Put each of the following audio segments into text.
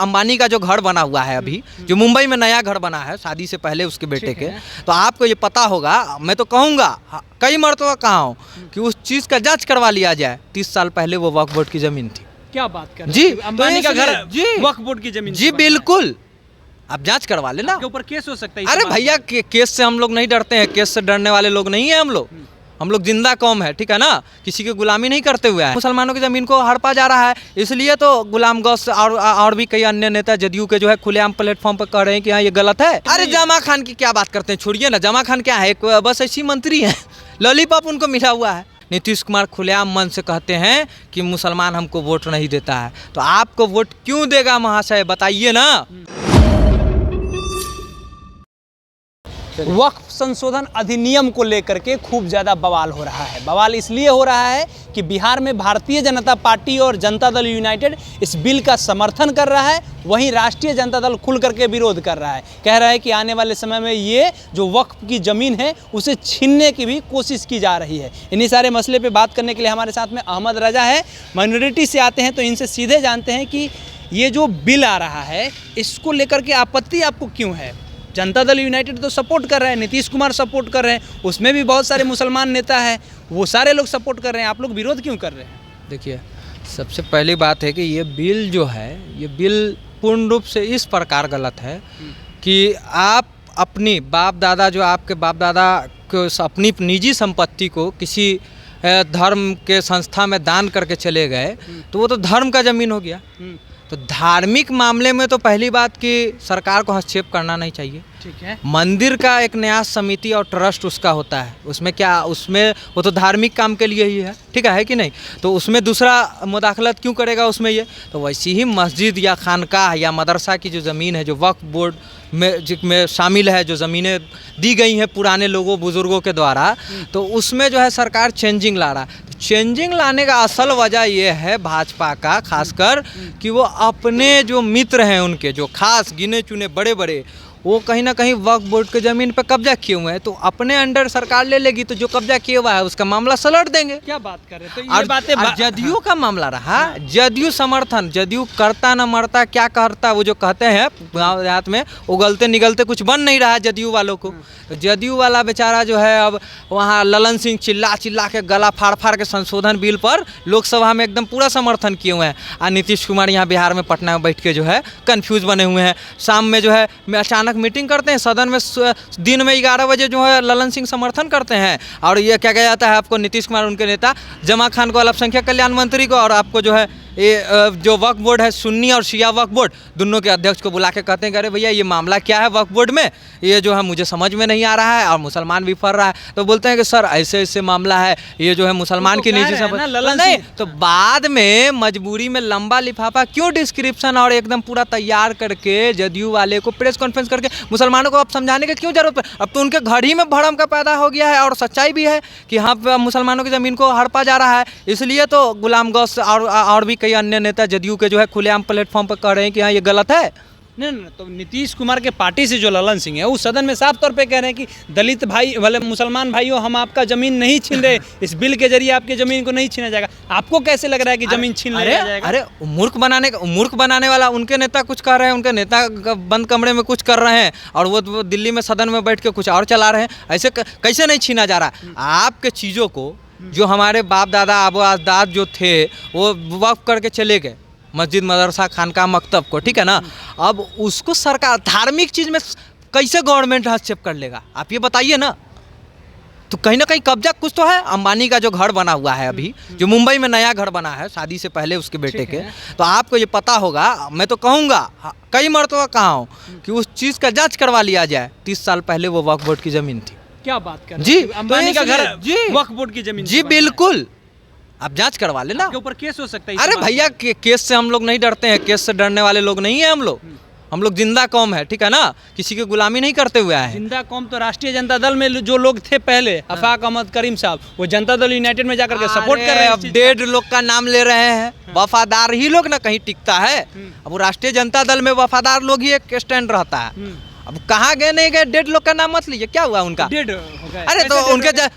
अंबानी का जो घर बना हुआ है अभी, जो मुंबई में नया घर बना है शादी से पहले उसके बेटे के, तो आपको ये पता होगा, मैं तो कहूँगा कई मरतबा कहा हूँ कि उस चीज़ का जांच करवा लिया जाए। 30 साल पहले वो वक्फ बोर्ड की ज़मीन थी। क्या बात कर रहे जी, हैं? अंबानी का घर जी, वक्फ बोर्ड की जमीन जी बिल्कुल, आप जांच करवा लेना। के ऊपर केस हो सकता है। अरे भैया केस से हम लोग नहीं डरते हैं, केस से डरने वाले लोग नहीं है हम लोग जिंदा कौम है, ठीक है ना, किसी की गुलामी नहीं करते हुए हैं। मुसलमानों की ज़मीन को हड़पा जा रहा है, इसलिए तो गुलाम गौस और भी कई अन्य नेता जदयू के जो है खुलेआम प्लेटफॉर्म पर कह रहे हैं कि हाँ ये गलत है। अरे जमा खान की क्या बात करते हैं, छोड़िए ना, जमा खान क्या है, बस ऐसी मंत्री है, लॉलीपॉप उनको मिला हुआ है। नीतीश कुमार खुलेआम मन से कहते हैं कि मुसलमान हमको वोट नहीं देता है, तो आपको वोट क्यों देगा महाशय, बताइए ना। वक्फ संशोधन अधिनियम को लेकर के खूब ज़्यादा बवाल हो रहा है। बवाल इसलिए हो रहा है कि बिहार में भारतीय जनता पार्टी और जनता दल यूनाइटेड इस बिल का समर्थन कर रहा है, वहीं राष्ट्रीय जनता दल खुल करके विरोध कर रहा है। कह रहा है कि आने वाले समय में ये जो वक्फ की ज़मीन है उसे छीनने की भी कोशिश की जा रही है। इन्हीं सारे मसले पे बात करने के लिए हमारे साथ में अहमद रजा है, माइनॉरिटी से आते हैं, तो इनसे सीधे जानते हैं कि ये जो बिल आ रहा है इसको लेकर के आपत्ति आपको क्यों है। जनता दल यूनाइटेड तो सपोर्ट कर रहे हैं, नीतीश कुमार सपोर्ट कर रहे हैं, उसमें भी बहुत सारे मुसलमान नेता हैं, वो सारे लोग सपोर्ट कर रहे हैं, आप लोग विरोध क्यों कर रहे हैं? देखिए, सबसे पहली बात है कि ये बिल जो है, ये बिल पूर्ण रूप से इस प्रकार गलत है कि आप अपनी बाप दादा, जो आपके बाप दादा को अपनी निजी संपत्ति को किसी धर्म के संस्था में दान करके चले गए, तो वो तो धर्म का ज़मीन हो गया। तो धार्मिक मामले में तो पहली बात कि सरकार को हस्तक्षेप करना नहीं चाहिए। ठीक है। मंदिर का एक न्यास समिति और ट्रस्ट उसका होता है, उसमें क्या, उसमें वो तो धार्मिक काम के लिए ही है, ठीक है कि नहीं, तो उसमें दूसरा मुदाखलत क्यों करेगा उसमें ये। तो वैसी ही मस्जिद या खानकाह या मदरसा की जो ज़मीन है, जो वक्फ बोर्ड में शामिल है, जो ज़मीनें दी गई हैं पुराने लोगों बुज़ुर्गों के द्वारा, तो उसमें जो है सरकार चेंजिंग ला रहा है। तो चेंजिंग लाने का असल वजह ये है भाजपा का, खासकर कि वो अपने जो मित्र हैं उनके, जो खास गिने चुने बड़े बड़े, वो कहीं ना कहीं वक्फ बोर्ड के ज़मीन पर कब्जा किए हुए हैं, तो अपने अंडर सरकार ले लेगी, तो जो कब्जा किए हुआ है उसका मामला सलट देंगे। क्या बात कर रहे हैं? तो ये बातें जदयू का मामला रहा, जदयू समर्थन, जदयू करता न मरता, क्या करता, वो जो कहते हैं गाँव देहात में उगलते निगलते कुछ बन नहीं रहा जदयू वालों को। तो जदयू वाला बेचारा जो है अब वहाँ ललन सिंह चिल्ला चिल्ला के गला फाड़ फाड़ के संशोधन बिल पर लोकसभा में एकदम पूरा समर्थन किए हुए हैं, और नीतीश कुमार यहाँ बिहार में पटना में बैठ के जो है कन्फ्यूज बने हुए हैं। शाम में जो है अचानक मीटिंग करते हैं सदन में, दिन में 11 बजे जो है ललन सिंह समर्थन करते हैं, और ये क्या कहा जाता है आपको, नीतीश कुमार उनके नेता जमा खान को, अल्पसंख्यक कल्याण मंत्री को, और आपको जो है ये जो वक्फ बोर्ड है सुन्नी और शिया वक्फ बोर्ड, दोनों के अध्यक्ष को बुला के कहते हैं कि अरे भैया ये मामला क्या है वक्फ बोर्ड में, ये जो है मुझे समझ में नहीं आ रहा है, और मुसलमान भी फर रहा है। तो बोलते हैं कि सर ऐसे ऐसे मामला है, ये जो है मुसलमान की निजी नहीं, तो बाद में मजबूरी में लंबा लिफाफा क्यों डिस्क्रिप्शन और एकदम पूरा तैयार करके जदयू वाले को प्रेस कॉन्फ्रेंस करके मुसलमानों को अब समझाने की क्यों जरूरत है। अब तो उनके घर ही में भरम का पैदा हो गया है, और सच्चाई भी है कि हाँ मुसलमानों की ज़मीन को हड़पा जा रहा है, इसलिए तो गुलाम गौस और भी कई अन्य नेता जदयू के जो है खुलेआम प्लेटफॉर्म पर कह रहे हैं कि हाँ ये गलत है। नहीं, तो नीतीश कुमार के पार्टी से जो ललन सिंह है वो सदन में साफ तौर पे कह रहे हैं कि दलित भाई वाले मुसलमान भाइयों, हम आपका जमीन नहीं छीन रहे, इस बिल के जरिए आपकी जमीन को नहीं छीना जाएगा। आपको कैसे लग रहा है कि जमीन छीन लिया जाएगा? अरे मूर्ख बनाने वाला उनके नेता कुछ कर रहे हैं, उनके नेता बंद कमरे में कुछ कर रहे हैं, और वो दिल्ली में सदन में बैठ के कुछ और चला रहे हैं। ऐसे कैसे नहीं छीना जा रहा? आपके चीज़ों को जो हमारे बाप दादा आबो अजदाद जो थे वो वक्फ करके चले गए, मस्जिद मदरसा खानका मकतब को, ठीक है ना, अब उसको सरकार धार्मिक चीज़ में कैसे गवर्नमेंट हस्तक्षेप कर लेगा, आप ये बताइए ना। तो कहीं ना कहीं कब्जा कुछ तो है। अंबानी का जो घर बना हुआ है अभी, जो मुंबई में नया घर बना है शादी से पहले उसके बेटे के, तो आपको ये पता होगा, मैं तो कहूँगा कई मरतबा कहा हूँ कि उस चीज़ का जांच करवा लिया जाए। 30 साल पहले वो वक्फ बोर्ड की ज़मीन थी। क्या बात कर रहे हैं? जी, अंबानी का घर जी वक्फ बोर्ड की जमीन। जी बिल्कुल, आप जांच करवा लेना। के ऊपर केस हो सकता है। अरे भैया केस से हम लोग नहीं डरते हैं, केस से डरने वाले लोग नहीं है हम लोग जिंदा कौम है, ठीक है ना, किसी की गुलामी नहीं करते हुए आए। जिंदा कौम तो राष्ट्रीय जनता दल में जो लोग थे पहले, अफाक अहमद करीम साहब, वो जनता दल यूनाइटेड में जाकर के सपोर्ट कर रहे हैं। अब 1.5 लोग का नाम ले रहे हैं, वफादार ही लोग ना कहीं टिकता है। अब वो राष्ट्रीय जनता दल में वफादार लोग ही एक स्टैंड रहता है। अब कहाँ गए नहीं गए, 1.5 लोग का नाम मत लीजिए, क्या हुआ उनका, अरे तो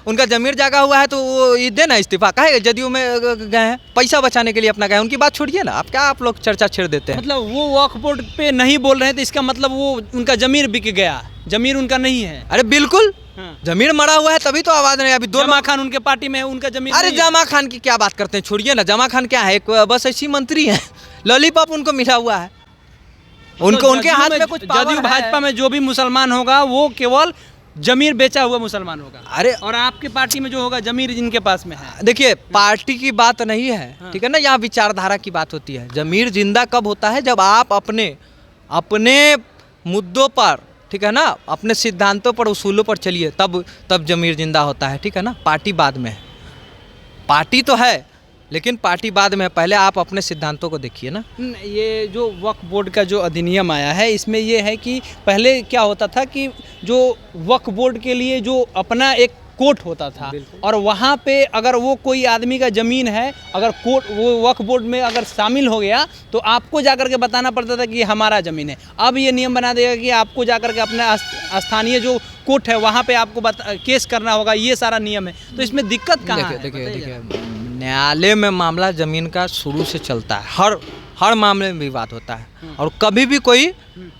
उनका जमीर जागा हुआ है तो वो ये देना इस्तीफा काहे जदयू में गए हैं, पैसा बचाने के लिए अपना गए, उनकी बात छोड़िए ना, आप लोग चर्चा छेड़ देते हैं। मतलब वो वक्फ बोर्ड पे नहीं बोल रहे हैं तो इसका मतलब वो उनका जमीर बिक गया, जमीर उनका नहीं है। अरे बिल्कुल, हाँ। जमीर मरा हुआ है तभी तो आवाज नहीं। अभी जमा खान उनके पार्टी में है, उनका जमीर अरे नहीं है। जमा खान की क्या बात करते हैं, छोड़िए ना। जमा खान क्या है, एक बस ऐसी मंत्री है, लॉलीपॉप उनको मिला हुआ है, उनको उनके हाथ में कुछ पावर जदयू है। भाजपा में जो भी मुसलमान होगा वो केवल जमीर बेचा हुआ मुसलमान होगा। अरे और आपके पार्टी में जो होगा जमीर जिनके पास में है। देखिए, पार्टी की बात नहीं है, हाँ। ठीक है ना, यहाँ विचारधारा की बात होती है। जमीर जिंदा कब होता है, जब आप अपने मुद्दों पर, ठीक है ना, अपने सिद्धांतों पर, उसूलों पर चलिए, तब जमीर जिंदा होता है, ठीक है ना। पार्टी बाद में है, पार्टी तो है लेकिन पार्टी बाद में है, पहले आप अपने सिद्धांतों को देखिए ना। ये जो वक्फ बोर्ड का जो अधिनियम आया है इसमें ये है कि पहले क्या होता था कि जो वक्फ बोर्ड के लिए जो अपना एक कोर्ट होता था और वहाँ पे अगर वो कोई आदमी का ज़मीन है, अगर कोर्ट वो वक्फ बोर्ड में अगर शामिल हो गया तो आपको जाकर के बताना पड़ता था कि ये हमारा ज़मीन है। अब ये नियम बना देगा कि आपको जाकर के अपना स्थानीय जो कोर्ट है वहाँ पे आपको केस करना होगा, ये सारा नियम है। तो इसमें दिक्कत कहाँ है? देखिए, न्यायालय में मामला ज़मीन का शुरू से चलता है, हर मामले में विवाद होता है, और कभी भी कोई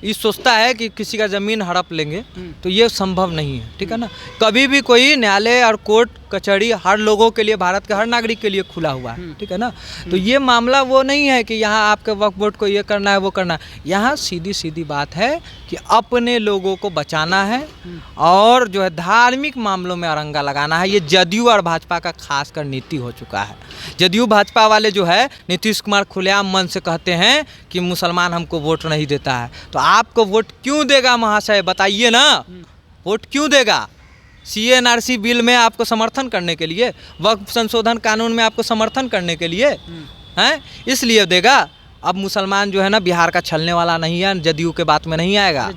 ये सोचता है कि किसी का ज़मीन हड़प लेंगे तो ये संभव नहीं है, ठीक है ना। कभी भी कोई न्यायालय और कोर्ट कचहरी हर लोगों के लिए, भारत के हर नागरिक के लिए खुला हुआ है, ठीक है ना। तो ये मामला वो नहीं है कि यहाँ आपके वक्फ बोर्ड को ये करना है वो करना है। यहाँ सीधी बात है कि अपने लोगों को बचाना है और जो है धार्मिक मामलों में अरंगा लगाना है। ये जदयू और भाजपा का खासकर नीति हो चुका है। जदयू भाजपा वाले जो है, नीतीश कुमार खुलेआम मन से कहते हैं कि मुसलमान हमको वोट नहीं देता है, तो आपको वोट क्यों देगा महाशय, बताइए ना, वोट क्यों देगा? CNRC बिल में आपको समर्थन करने के लिए, वक्फ संशोधन कानून में आपको समर्थन करने के लिए हैं, इसलिए देगा। अब मुसलमान जो है ना बिहार का छलने वाला नहीं है, जदयू के बात में नहीं आएगा।